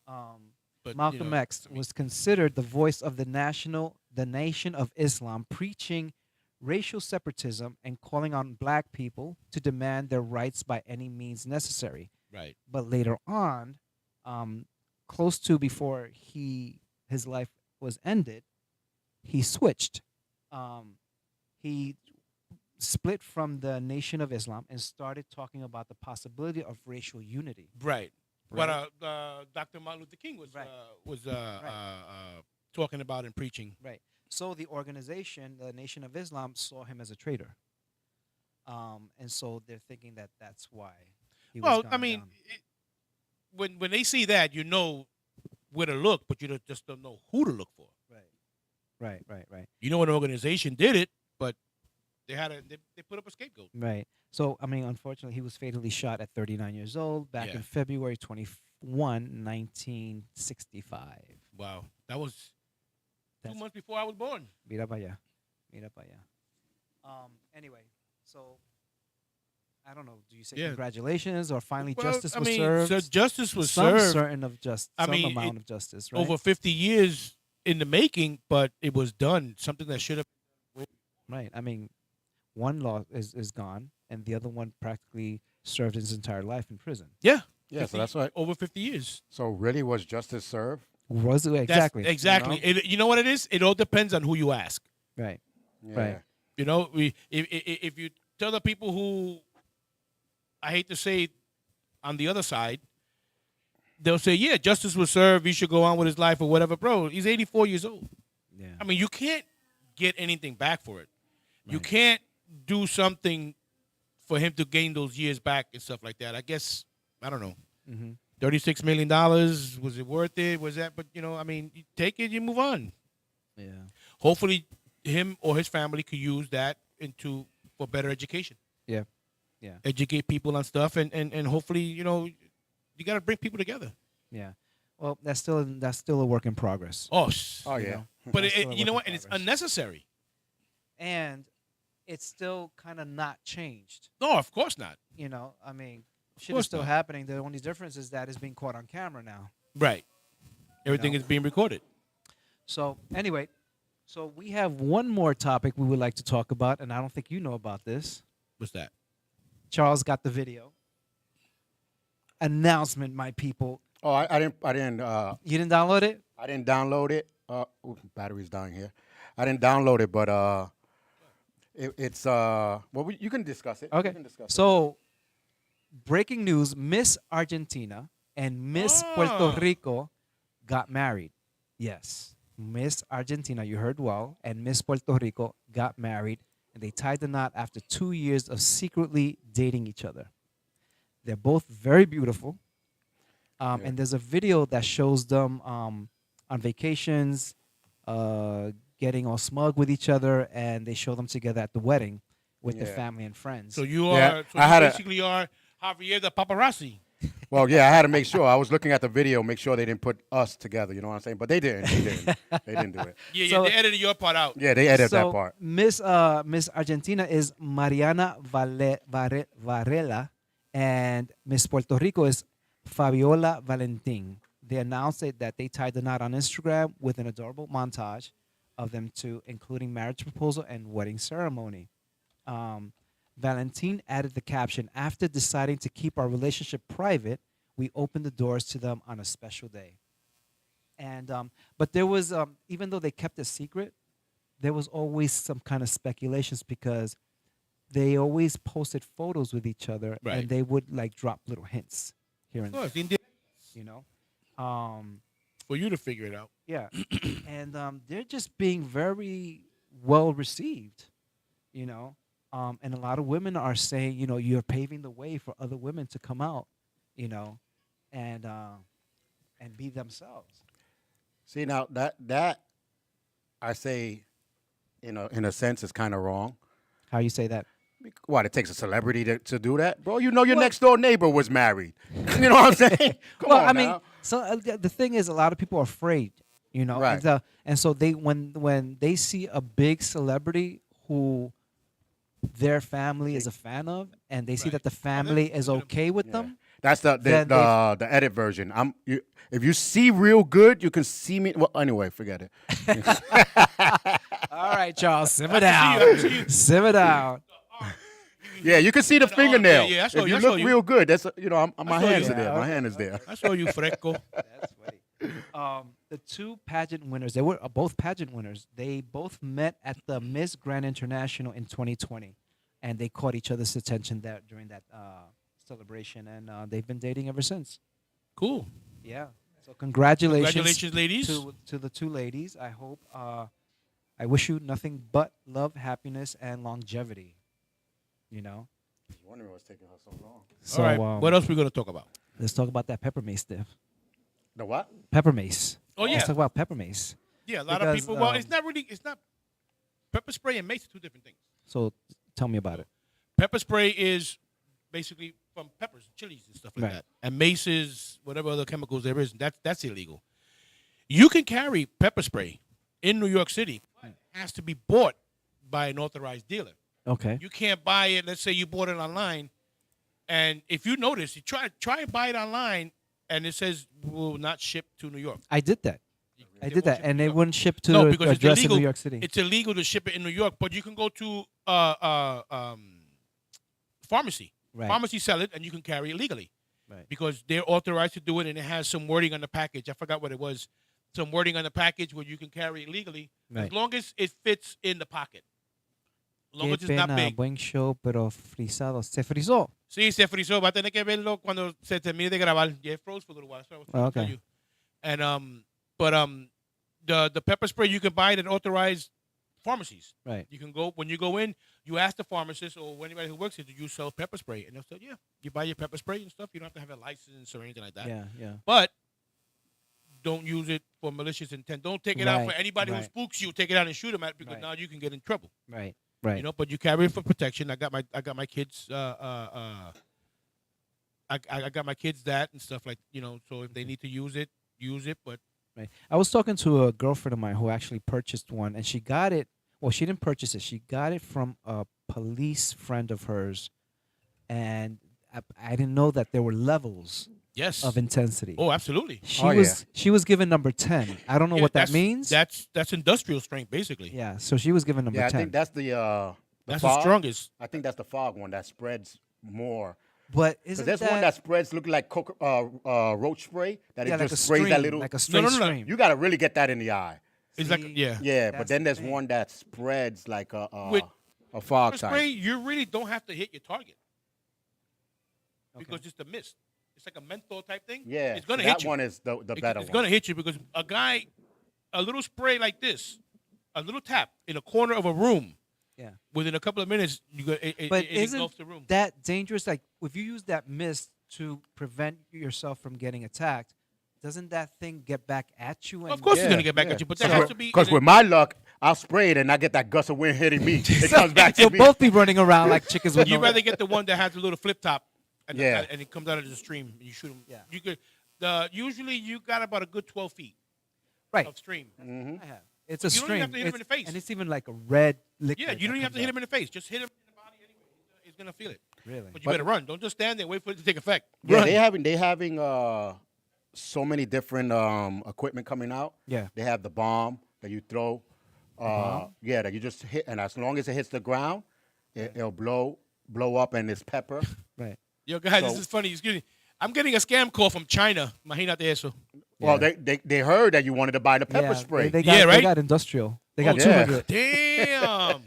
But Malcolm X was considered the voice of the Nation of Islam, preaching racial separatism and calling on black people to demand their rights by any means necessary. right. But later on, close to before his life was ended, he switched. He split from the Nation of Islam and started talking about the possibility of racial unity. Right. Right. What Dr. Martin Luther King was Right. talking about and preaching. Right. So the organization, the Nation of Islam, saw him as a traitor. And so they're thinking that that's why he was Well, gone I mean, down. when they see that, you know where to look, but you just don't know who to look for. Right. You know an organization did it, but they put up a scapegoat. Right. So, I mean, unfortunately, he was fatally shot at 39 years old back Yeah. in February 21, 1965. Wow, that was 2 That's- months before I was born. Mira para allá. Mira para allá. Anyway, so I don't know. Do you say Yeah. congratulations or finally Well, justice I was mean, served? so justice was some served certain of just I some mean, amount it- of justice, right? over 50 years in the making, but it was done. Something that should have. Right. I mean, one law is gone, and the other one practically served his entire life in prison. Yeah. Yeah, so that's right. Over 50 years. So really, was justice served? Was it That's- exactly? Exactly. You know? You know what it is? It all depends on who you ask. Right. Yeah. Right. You know, if you tell the people who, I hate to say, on the other side, they'll say, yeah, justice was served. He should go on with his life or whatever. Bro, he's 84 years old. Yeah. I mean, you can't get anything back for it. You Right. can't do something for him to gain those years back and stuff like that. I guess, I don't know. Mm-hmm. $36 million, was it worth it? Was that, but, you know, I mean, you take it, you move on. Yeah. Hopefully, him or his family could use that for better education. Yeah. Yeah. Educate people on stuff, and hopefully, you know, you got to bring people together. Yeah. Well, that's still a work in progress. Oh, Oh you yeah. know? but That's still a you know work what? in And it's progress. unnecessary. And it's still kind of not changed. No, of course not. You know, I mean, shit course is still not. happening. The only difference is that it's being caught on camera now. Right. Everything know? is being recorded. So anyway, so we have one more topic we would like to talk about, and I don't think you know about this. What's that? Charles got the video. Announcement, my people. Oh, I didn't You didn't download it? I didn't download it. Ooh, battery's dying here. I didn't download it, but it's well, you can discuss it. Okay. You can discuss it. So, breaking news: Miss Argentina and Miss Puerto Ah. Rico got married. Yes, Miss Argentina, you heard well, and Miss Puerto Rico got married, and they tied the knot after 2 years of secretly dating each other. They're both very beautiful, and there's a video that shows them on vacations, getting all smug with each other, and they show them together at the wedding with their Yeah. family and friends. So you Yeah, are, so I you had a- basically are Javier the paparazzi. Well, yeah, I had to make sure. I was looking at the video, make sure they didn't put us together. You know what I'm saying? But they didn't. They didn't. They didn't do it. Yeah, So- they edited your part out. Yeah, they edited so that part. Miss Argentina is Mariana Varela, and Miss Puerto Rico is Fabiola Valentin. They announced it that they tied the knot on Instagram with an adorable montage of them two, including marriage proposal and wedding ceremony. Valentin added the caption, "After deciding to keep our relationship private, we opened the doors to them on a special day." And but there was even though they kept it secret, there was always some kind of speculations because they always posted photos with each other Right. and they would like drop little hints here and Of there, course, indeed. you know. For you to figure it out. Yeah, and they're just being very well received, you know. And a lot of women are saying, you know, you're paving the way for other women to come out, you know, and be themselves. See, now that I say, in a sense, is kind of wrong. How you say that? What, it takes a celebrity to do that, bro? You know, your Well- next door neighbor was married. You know what I'm saying? Come Well, on I mean, now. so the thing is, a lot of people are afraid, you know, Right. and so they when they see a big celebrity who their family is a fan of, and they see Right. that the family is okay with Yeah. them. That's the then the edit version. If you see real good, you can see me. Well, anyway, forget it. All right, Charles, simmer I can see you. down, simmer down. Yeah, you can see the Oh, fingernail. yeah, I saw if you, you I saw look you. real good, that's my saw hands you. are there. Yeah, My okay, hand is there. I saw you, Fresco. That's funny. The two pageant winners, they were both pageant winners. They both met at the Miss Grand International in 2020, and they caught each other's attention there during that celebration, and they've been dating ever since. Cool. Yeah. So congratulations, Congratulations, ladies. to the two ladies. I hope I wish you nothing but love, happiness, and longevity. You know. I was wondering what's taking her so long. So All right. What else we gonna talk about? let's talk about that pepper mace stuff. The what? Pepper mace. Oh, yeah. Let's talk about pepper mace. Yeah, a lot Because, of people. Well, um, it's not pepper spray and mace are two different things. So tell me about it. Pepper spray is basically from peppers, chilies, and stuff like Right. that. And mace is whatever other chemicals there is. That's illegal. You can carry pepper spray in New York City. But it has to be bought by an authorized dealer. Okay. You can't buy it. Let's say you bought it online, And if you notice, you try and buy it online, and it says will not ship to New York. I did that. I They did won't that, ship to and New they York. wouldn't ship to No, the because it's address in illegal. New York City. It's illegal to ship it in New York, but you can go to pharmacy. Right. Pharmacy sell it, and you can carry it legally. Right. Because they're authorized to do it, and it has some wording on the package. I forgot what it was. Some wording on the package where you can carry it legally, Right. as long as it fits in the pocket. As long Qué as it's not pena, big. buen show, pero frisado. Se frizó. Sí, se frizó. Va a tener que verlo cuando se termine de grabar. Yeah, it froze for a little while. That's what I was trying to tell Okay. you. And the pepper spray you can buy it at authorized pharmacies. Right. You can go when you go in. You ask the pharmacist or anybody who works here, do you sell pepper spray? And they'll say, yeah. You buy your pepper spray and stuff. You don't have to have a license or anything like that. Yeah, yeah. But don't use it for malicious intent. Don't take it out for Right, anybody who right. spooks you. Take it out and shoot them at because Right. now you can get in trouble. Right. Right. You know, but you carry it for protection. I got my kids. I got my kids that and stuff like So if they need to use it, use it. But Right. I was talking to a girlfriend of mine who actually purchased one, and she got it. Well, she didn't purchase it. She got it from a police friend of hers, and I didn't know that there were levels yes. of intensity. Oh, absolutely. She was given number 10. I don't know Yeah, what that that's- means. That's industrial strength, basically. Yeah, so she was given number Yeah, I 10. think that's the That's fog. the strongest. I think that's the fog one that spreads more. But Because isn't there's one that spreads looking like roach spray that yeah, it like just a sprays stream, that little. like a straight no. stream. You got to really get that in the eye. It's like See? yeah. Yeah, That's but then the there's thing. one that spreads like With a fog Pepper spray, type. you really don't have to hit your target Okay. because it's the mist. It's like a menthol type thing. Yeah, it's gonna that hit you. one is the better It's one. gonna hit you because a little spray like this, a little tap in a corner of a room. Yeah. Within a couple of minutes, But it isn't engulfs the room. that dangerous? Like, if you use that mist to prevent yourself from getting attacked, doesn't that thing get back at you? And Of course, it's gonna get back at you, but there has to be. Because with my luck, I'll spray it and I get that gust of wind hitting me. It comes back to you'll me. both be running around like chickens with You'd no. rather get the one that has a little flip top, and, Yeah. and it comes out of the stream. And you shoot them. Yeah. You could. Usually, you got about a good 12 feet Right. of stream. I have. It's a You don't even stream. have to hit him in the face. And it's even like a red liquid. Yeah, you don't that even have to comes hit out. him in the face. Just hit him in the body anyway. He's gonna feel it. Really? But you better run. Don't just stand there and wait for it to take effect. Yeah, Run. they having so many different equipment coming out. Yeah. They have the bomb that you throw. Yeah, that you just hit, and as long as it hits the ground, it'll blow up, and it's pepper. Right. Yo, guys, this So- is funny. Excuse me. I'm getting a scam call from China. Imagínate eso. Well, they heard that you wanted to buy the pepper Yeah, spray. They got, Yeah, They right? got industrial. They got yeah. 200. Damn.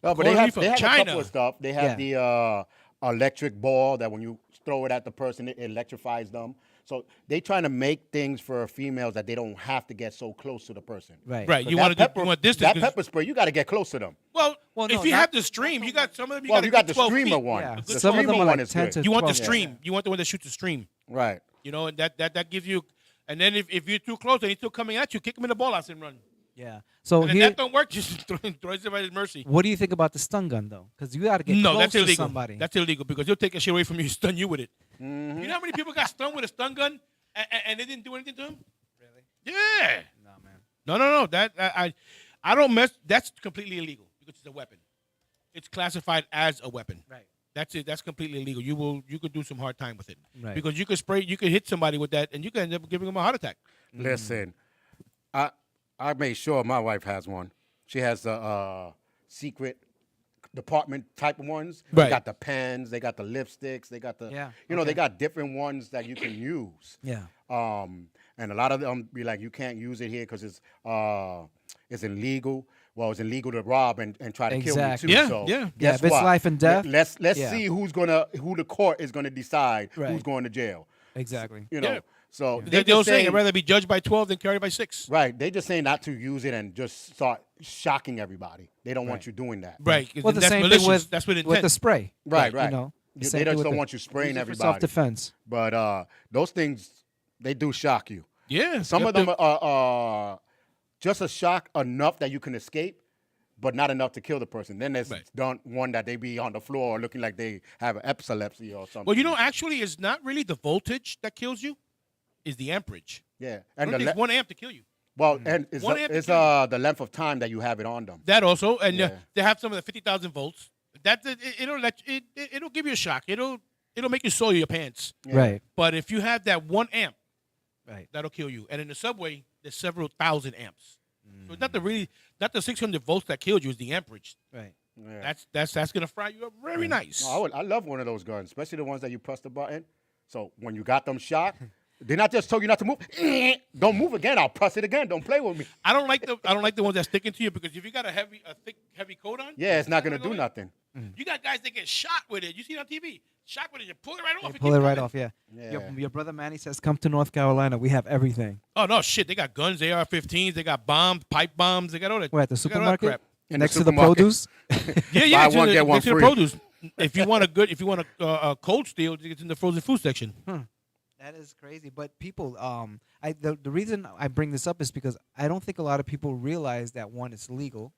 No, but Calling me from they have a China. couple of stuff. They have the electric ball that when you throw it at the person, it electrifies them. So they trying to make things for females that they don't have to get so close to the person. Right. Right. But You that want to pepper, you want distance. that 'cause- pepper spray, you got to get close to them. Well, Well, if no, you not- have the stream, you got some of them. Well, you got the 12 streamer feet. one. Yeah. The Some of streamer them are one like is 10 good. to You want the 12. stream. You want the one that shoots the stream. Right. You know, and that gives you. And then if you're too close and he's still coming at you, kick him in the ball and run. Yeah. So And if here, that don't work, just throw everybody at mercy. what do you think about the stun gun though? Because you got to get No, close that's to illegal. somebody. That's illegal because he'll take that shit away from you and stun you with it. Mm-hmm. You know how many people got stunned with a stun gun and they didn't do anything to him? Really? Yeah. No, man. No. That I don't mess. That's completely illegal because it's a weapon. It's classified as a weapon. Right. That's it. That's completely illegal. You could do some hard time with it Right. because you could hit somebody with that and you could end up giving them a heart attack. Listen, I made sure my wife has one. She has the secret department type of ones. Right. They got the pens, they got the lipsticks, they got the Yeah, they okay. got different ones that you can use. Yeah. And a lot of them be like, you can't use it here because it's illegal. Well, it's illegal to rob and try to Exactly. kill me too. Yeah, So yeah. Yeah, guess if it's what? life and death, Let's yeah. see who the court is gonna decide Right. who's going to jail. Exactly. You know. Yeah. So They're just saying saying- I'd rather be judged by 12 than carried by 6. right. They just saying not to use it and just start shocking everybody. They don't want Right. you doing that. Right. 'cause Well, the that's same malicious. thing with That's with with intent. the spray. Right, right. You know, the They same just thing with don't the- want you spraying use it for everybody. self-defense. But those things, they do shock you. Yeah. Some You of have them to- are just a shock enough that you can escape, but not enough to kill the person. Then there's Right. one that they be on the floor looking like they have epilepsy or something. Well, you know, actually, it's not really the voltage that kills you, is the amperage. yeah. And And it takes 1 amp to kill you. and it's, 1 amp to it's kill the length of time that you have it on them. That also, and Yeah. they have some of the 50,000 volts. it'll give you a shock. It'll make you soil your pants. Yeah. Right. But if you have that 1 amp, Right. that'll kill you. And in the subway, there's several thousand amps. So it's not the 600 volts that killed you. It's the amperage. Right. Yeah. That's gonna fry you up very nice. No, I love one of those guns, especially the ones that you press the button. So when you got them shot, they not just told you not to move. Don't move again. I'll press it again. Don't play with me. I don't like the ones that stick into you because if you got a thick heavy coat on, Yeah, it's not gonna do nothing. You got guys that get shot with it. You see it on TV. Shot with it, you pull it right off. They and pull keep it right going. off. Yeah. Yeah. Your brother Manny says, "Come to North Carolina. We have everything." Oh no, shit! They got guns, AR-15s. They got bombs, pipe bombs. They got all that. We're at the they got all that supermarket In the next to the supermarket. produce. Yeah. Buy one, get one next to the free. produce. If you want a cold steel, it's in the frozen food section. That is crazy. But people, the reason I bring this up is because I don't think a lot of people realize that one, it's legal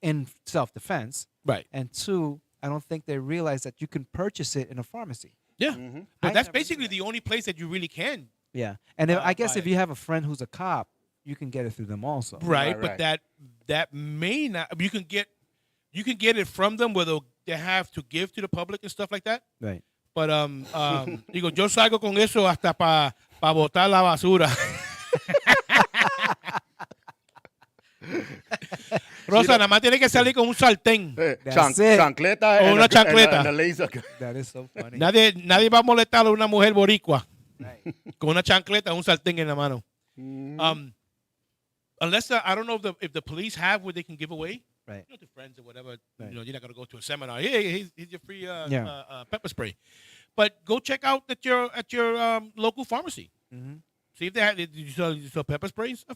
in self-defense, Right. and two, I don't think they realize that you can purchase it in a pharmacy. Yeah. Mm-hmm. But I that's never knew basically that. the only place that you really can. Yeah, and I guess buy if it. you have a friend who's a cop, you can get it through them also. Right. Right, But right. that may not. You can get it from them where they have to give to the public and stuff like that. Right. But digo, yo salgo con eso hasta pa botar la basura. Rosa, nada más tiene que salir con un sartén. That's it. Chancleta O and una a- chancleta. and a laser gun. That is so funny. Nadie va a molestar a una mujer boricua Right. con una chancleta o un sartén en la mano. Unless I don't know if the police have where they can give away. Right. To friends or whatever. Right. You're not gonna go to a seminar. Hey, here's your free Yeah. pepper spray. But go check out at your local pharmacy. Mhm. See if they have. You sell pepper sprays.